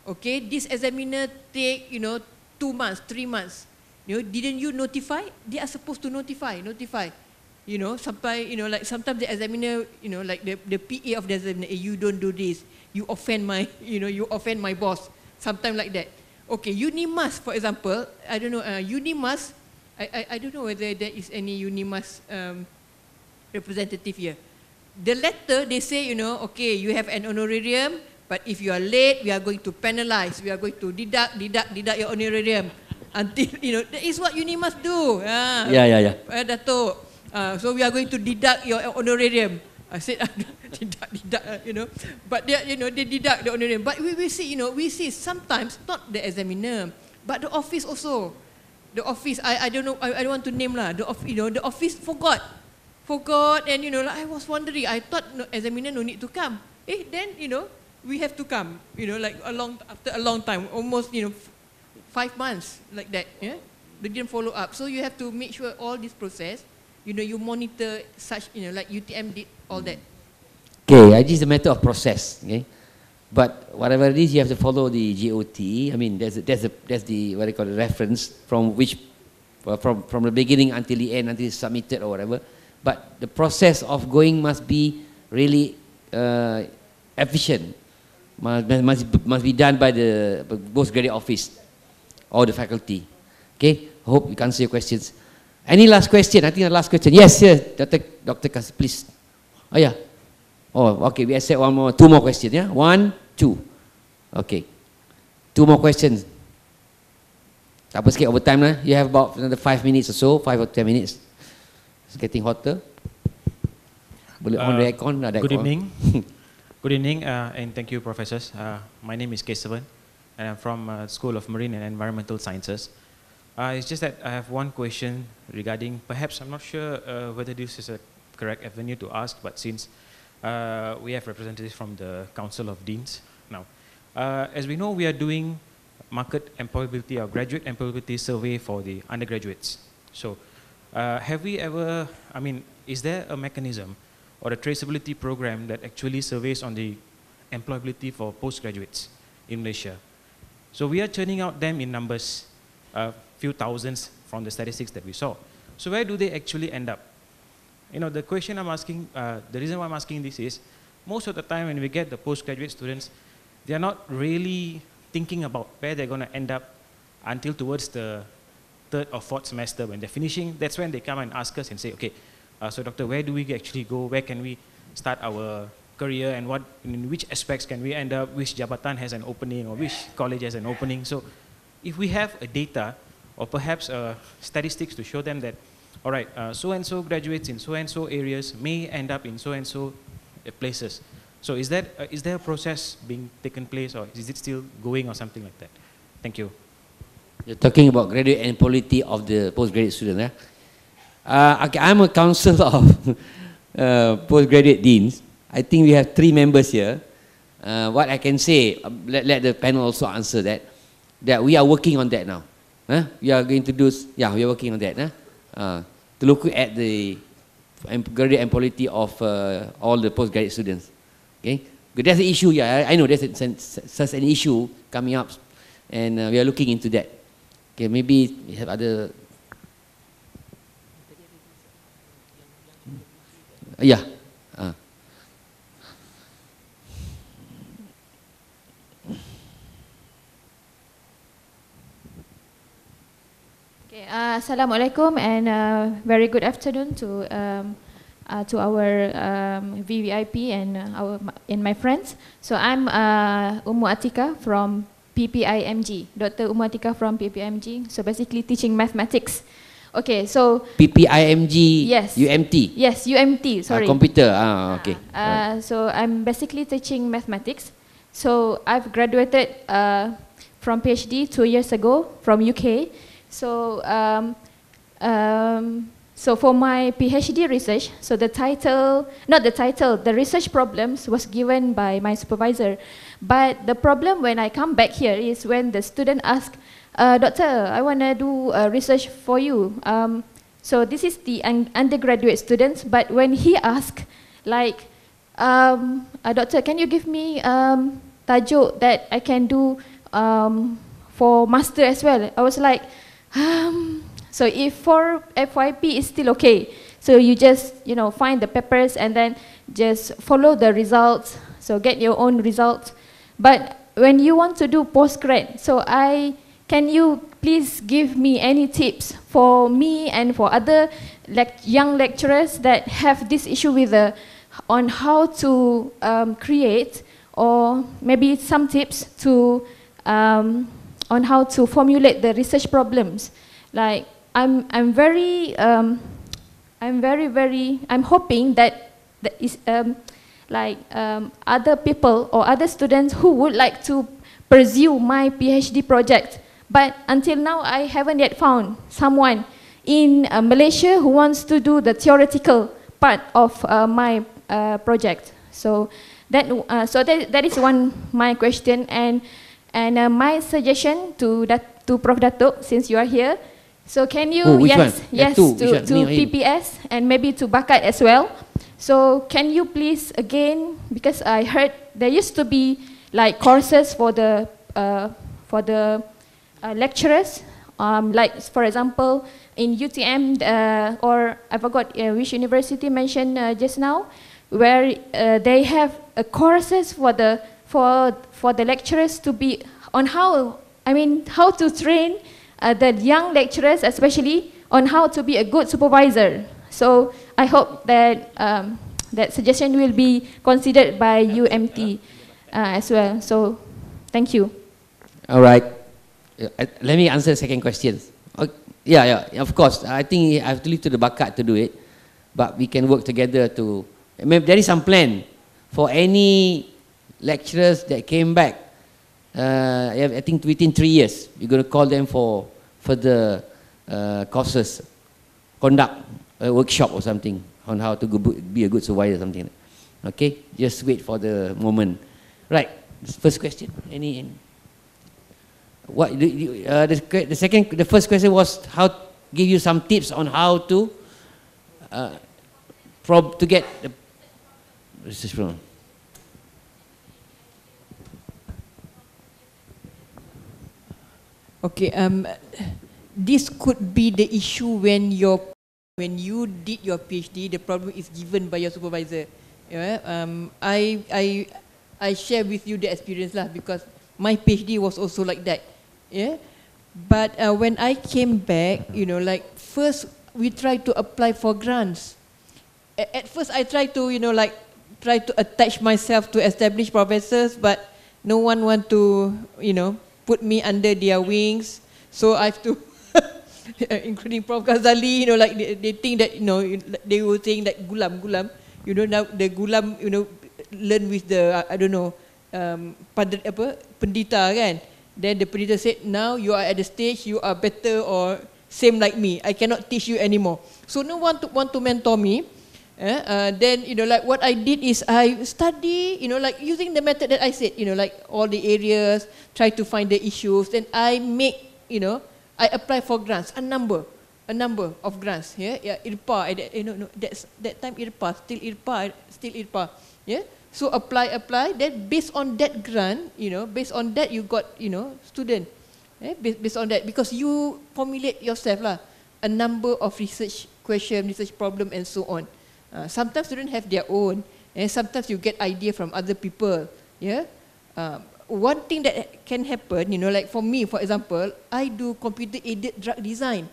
Speaker 3: Okay, this examiner take, 2 months, 3 months. Didn't you notify? They are supposed to notify. Sampai, like sometimes the examiner, like the PA of the examiner, you don't do this. You offend my, you offend my boss. Sometimes like that. Okay, Unimas, for example, I don't know, Unimas, I don't know whether there is any Unimas representative here. The letter, they say, okay, you have an honorarium, but if you are late, we are going to penalize. We are going to deduct your honorarium. Until, that is what Unimas do.
Speaker 1: Yeah.
Speaker 3: Dato'. So we are going to deduct your honorarium. I said, deduct, But they, they deduct the honorarium. But we see sometimes, not the examiner, but the office also. The office, I don't know, I don't want to name lah. The office forgot, and like I was wondering. I thought examiner no need to come. Then we have to come. Like after a long time, almost 5 months like that. Yeah, they didn't follow up. So you have to make sure all this process. You monitor such. Like UTM did all that.
Speaker 1: Okay, it is a matter of process. Okay, but whatever it is, you have to follow the GOT. I mean, there's the what I call the reference from which from the beginning until the end, until it's submitted or whatever. But the process of going must be really efficient. Must be done by the postgraduate office or the faculty. Okay, hope we can answer your questions. Any last question? I think the last question. Yes, Dr. Kas, please. Oh yeah. Oh, okay. We accept 2 more questions. Yeah, 1, 2. Okay. 2 more questions. Tak apa sikit overtime lah. You have about another 5 minutes or so, 5 or 10 minutes. It's getting hotter. Boleh on the aircon?
Speaker 9: Good evening. Good evening, and thank you, professors. My name is Kesavan, and I'm from School of Marine and Environmental Sciences. It's just that I have one question regarding, perhaps I'm not sure whether this is a correct avenue to ask, but since we have representatives from the Council of Deans now. As we know, we are doing market employability or graduate employability survey for the undergraduates. So have we ever, is there a mechanism or a traceability program that actually surveys on the employability for postgraduates in Malaysia? So we are churning out them in numbers, few thousands from the statistics that we saw. So where do they actually end up? The question I'm asking, the reason why I'm asking this is, most of the time when we get the postgraduate students, they are not really thinking about where they're going to end up until towards the 3rd or 4th semester. When they're finishing, that's when they come and ask us and say, okay, so doctor, where do we actually go? Where can we start our career, and in which aspects can we end up? Which jabatan has an opening, or which college has an opening? So if we have a data, or perhaps statistics to show them that, all right, so-and-so graduates in so-and-so areas may end up in so-and-so places. So is there a process being taken place, or is it still going, or something like that? Thank you.
Speaker 1: You're talking about graduate and polity of the postgraduate student, eh? Okay, I'm a council of postgraduate deans. I think we have 3 members here. What I can say, let the panel also answer that we are working on that now. We are going to do, we are working on that. To look at the graduate and polity of all the postgraduate students. Okay, but there's an issue. Yeah, I know there's such an issue coming up, and we are looking into that. Okay, maybe we have other. Yeah.
Speaker 10: Assalamualaikum, and very good afternoon to our VVIP and my friends. So I'm Umu Atika from PPIMG, Dr. Umu Atika from PPIMG. So basically teaching mathematics. Okay, so
Speaker 1: PPIMG.
Speaker 10: Yes.
Speaker 1: UMT.
Speaker 10: Yes, UMT. Sorry.
Speaker 1: Computer. Okay.
Speaker 10: So I'm basically teaching mathematics. So I've graduated from PhD 2 years ago from UK. So So for my PhD research, so the title, not the title, the research problems was given by my supervisor. But the problem when I come back here is when the student asks, Doctor, I want to do research for you. So this is the undergraduate students, but when he asks, like, Doctor, can you give me tajuk that I can do for master as well? I was like, so if for FYP is still okay, so you just find the papers and then just follow the results, so get your own results. But when you want to do postgrad, so can you please give me any tips for me and for other young lecturers that have this issue with on how to create, or maybe some tips to on how to formulate the research problems. Like I'm hoping that other people or other students who would like to pursue my PhD project. But until now, I haven't yet found someone in Malaysia who wants to do the theoretical part of my project. So that is my question, and my suggestion to Prof. Datuk, since you are here. So can you to PPS and maybe to Bakat as well. So can you please again, because I heard there used to be like courses for the lecturers, like for example in UTM or I forgot which university mentioned just now, where they have courses for the lecturers to be on how to train the young lecturers, especially on how to be a good supervisor. So I hope that that suggestion will be considered by UMT as well. So thank you.
Speaker 1: All right. Let me answer the second question. Yeah, of course. I think I have to leave to the Bakat to do it, but we can work together to. There is some plan for any lecturers that came back. I think within 3 years, we're going to call them for the courses, conduct a workshop or something on how to be a good supervisor or something. Okay, just wait for the moment. Right. First question. Any? What the first question was how give you some tips on how to get the research program.
Speaker 3: Okay, this could be the issue when you did your PhD, the problem is given by your supervisor. Yeah, I share with you the experience lah, because my PhD was also like that. Yeah, but when I came back, like first we tried to apply for grants. At first I tried to, try to attach myself to established professors, but no one want to, put me under their wings. So I have to, including Prof. Ghazali, like they think that, they were saying that gulam, now the gulam, learn with the, I don't know, pendita kan. Then the pendita said, now you are at the stage, you are better or same like me. I cannot teach you anymore. So no one want to mentor me. Then, like what I did is I study, like using the method that I said, like all the areas, try to find the issues. Then I make, I apply for grants, a number of grants. Yeah, IRPA, that's that time IRPA, still IRPA. Yeah. So apply. Then based on that grant, based on that you got, student. Based on that, because you formulate yourself lah, a number of research question, research problem, and so on. Sometimes students have their own, and sometimes you get idea from other people. Yeah. One thing that can happen, like for me, for example, I do computer-aided drug design.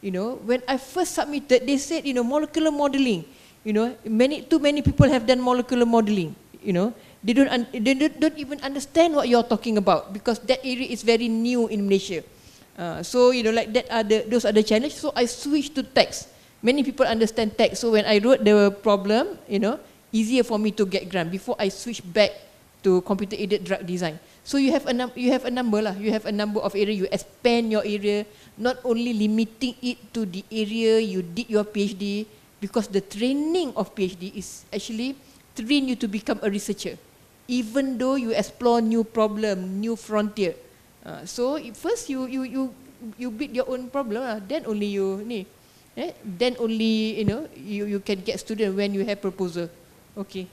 Speaker 3: When I first submitted, they said, molecular modeling. Too many people have done molecular modeling. They don't even understand what you're talking about, because that area is very new in Malaysia. So like those are the challenges. So I switched to text. Many people understand text. So when I wrote the problem, easier for me to get grant before I switch back to computer-aided drug design. So you have a number lah. You have a number of area. You expand your area, not only limiting it to the area you did your PhD, because the training of PhD is actually train you to become a researcher, even though you explore new problem, new frontier. So first you build your own problem lah. Then only then only you can get student when you have proposal. Okay.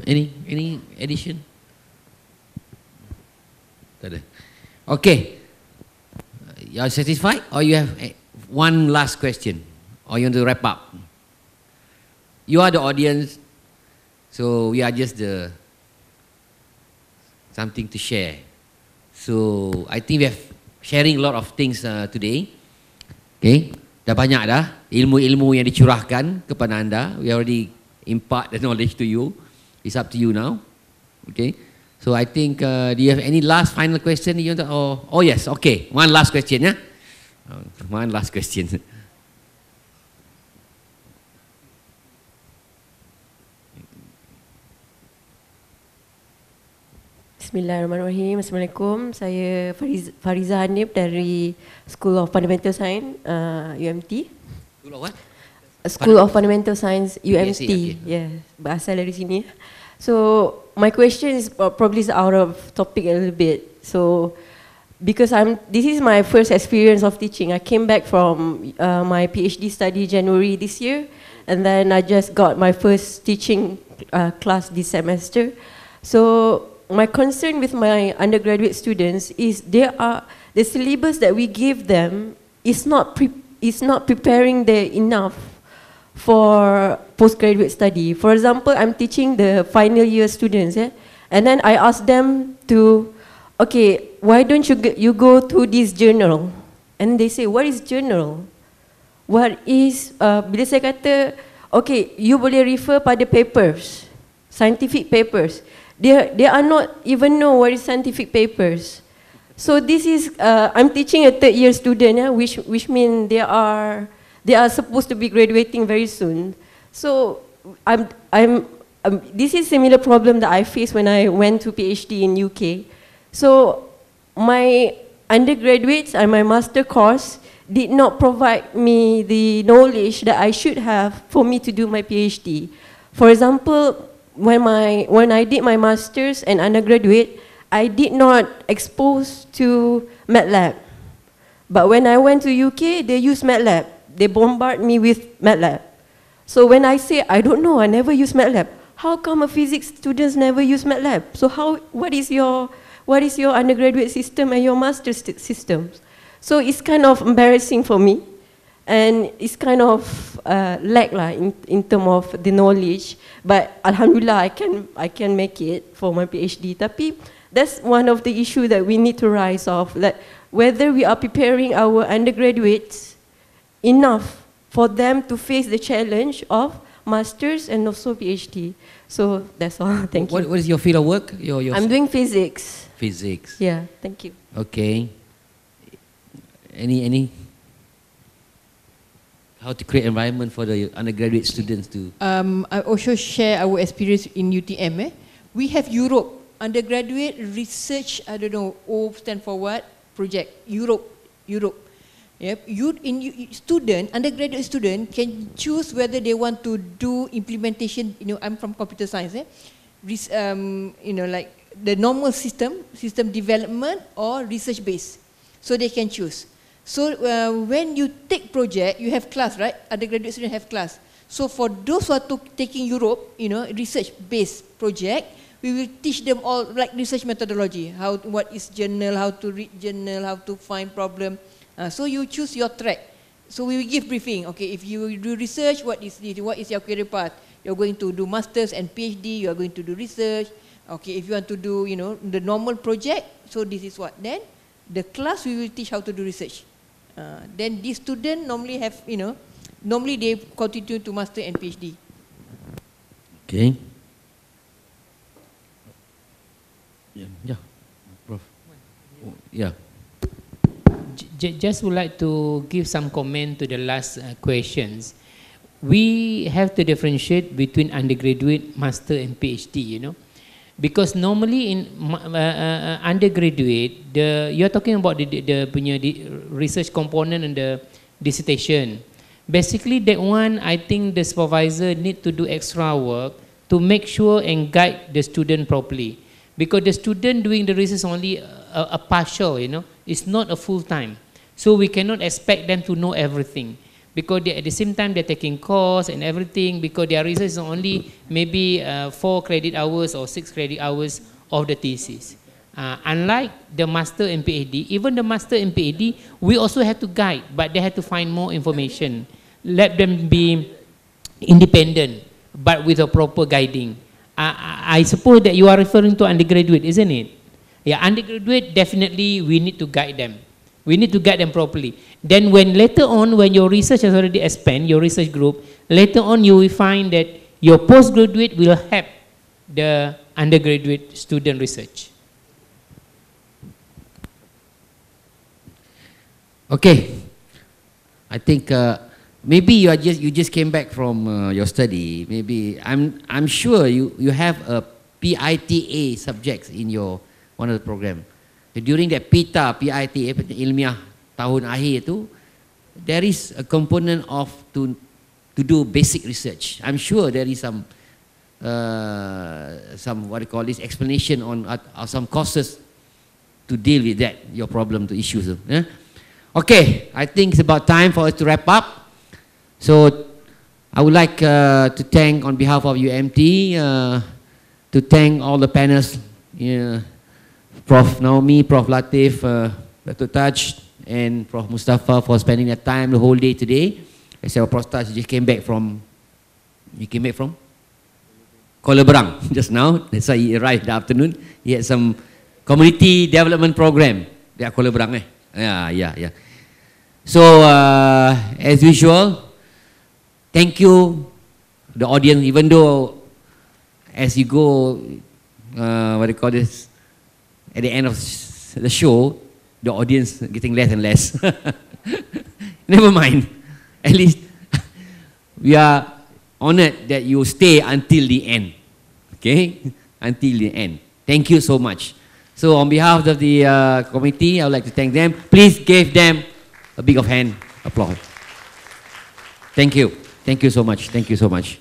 Speaker 1: Any addition? Tak ada. Okay. You are satisfied, or you have one last question, or you want to wrap up? You are the audience, so we are just the something to share. So I think we have sharing a lot of things today. Okay, dah banyak dah ilmu-ilmu yang dicurahkan kepada anda. We already impart the knowledge to you. It's up to you now. Okay. So I think, do you have any last final question? You want to, oh yes, okay. One last question, yeah? One last question.
Speaker 11: Bismillahirrahmanirrahim. Assalamualaikum. Saya Fariza Hanif dari School of Fundamental Science, UMT.
Speaker 1: School of what?
Speaker 11: School of Fundamental Science, UMT.
Speaker 1: Okay.
Speaker 11: Yeah, berasal dari sini. So my question is probably out of topic a little bit. So because this is my first experience of teaching. I came back from my PhD study January this year, and then I just got my first teaching class this semester. So my concern with my undergraduate students is the syllabus that we give them is not preparing them enough for postgraduate study. For example, I'm teaching the final year students, and then I ask them to, okay, why don't you go to this journal? And they say, what is journal? What is, bila saya kata, okay, you boleh refer pada papers, scientific papers. They are not even know what is scientific papers. So this is, I'm teaching a third year student, which means they are supposed to be graduating very soon. So this is similar problem that I faced when I went to PhD in UK. So my undergraduates and my master course did not provide me the knowledge that I should have for me to do my PhD. For example, when I did my masters and undergraduate, I did not expose to MATLAB. But when I went to UK, they use MATLAB. They bombard me with MATLAB. So when I say, I don't know, I never use MATLAB, how come a physics students never use MATLAB? So what is your undergraduate system and your master's systems? So it's kind of embarrassing for me, and it's kind of lack in terms of the knowledge. But alhamdulillah, I can make it for my PhD. Tapi that's one of the issues that we need to rise off, that whether we are preparing our undergraduates enough for them to face the challenge of masters and also PhD. So that's all. Thank you.
Speaker 1: What is your field of work?
Speaker 11: I'm doing physics.
Speaker 1: Physics.
Speaker 11: Yeah. Thank you.
Speaker 1: Okay. Any? How to create environment for the undergraduate students to?
Speaker 3: I also share our experience in UTM. We have Europe undergraduate research. I don't know. O stand for what? Project. Europe. Yep. Undergraduate student can choose whether they want to do implementation. I'm from computer science. Like the normal system development or research based. So they can choose. So when you take project, you have class, right? Undergraduate students have class. So for those who are taking Europe, research based project, we will teach them all like research methodology. What is journal? How to read journal? How to find problem. So you choose your track. So we will give briefing. Okay, if you do research, what is your career path? You're going to do masters and PhD. You are going to do research. Okay, if you want to do the normal project, so this is what. Then the class we will teach how to do research. Then these students normally have normally they continue to master and PhD.
Speaker 1: Okay. Yeah, Prof. Yeah.
Speaker 2: Just would like to give some comment to the last questions. we have to differentiate between undergraduate, master and PhD, you know. Because normally in undergraduate, you're talking about the research component and the dissertation. Basically that one, I think the supervisor need to do extra work to make sure and guide the student properly. Because the student doing the research is only a partial, you know, it's not a full time. So we cannot expect them to know everything. Because at the same time they're taking course and everything, because their research is only maybe 4 credit hours or 6 credit hours of the thesis. Unlike the master and PhD, even the master and PhD, we also have to guide, but they have to find more information. Let them be independent, but with a proper guiding. I suppose that you are referring to undergraduate, isn't it? Yeah, undergraduate, definitely we need to guide them. We need to guide them properly. Then when later on, when your research has already expanded, your research group, later on you will find that your postgraduate will help the undergraduate student research.
Speaker 1: Okay, I think maybe you just came back from your study. Maybe I'm sure you have a PITA subjects in your one of the program. During that PITA ilmiah tahun akhir itu, there is a component of to do basic research. I'm sure there is some what do you call this, explanation on some courses to deal with that, your problem to issues. Okay, I think it's about time for us to wrap up. So I would like to thank on behalf of UMT, to thank all the panelists, Prof. Naomi, Prof. Latif, Dr. Taj, and Prof. Mustafa for spending their time the whole day today. I said, Prof. Taj just came back from, Kuala Berang just now. That's why he arrived in the afternoon. He had some community development program. They are Kuala Berang, Yeah. So, as usual, thank you, the audience, even though as you go, what do you call this, at the end of the show, the audience getting less and less. Never mind. At least we are honored that you stay until the end. Okay? Until the end. Thank you so much. So on behalf of the committee, I would like to thank them. Please give them a big of hand applause. Thank you. Thank you so much. Thank you so much.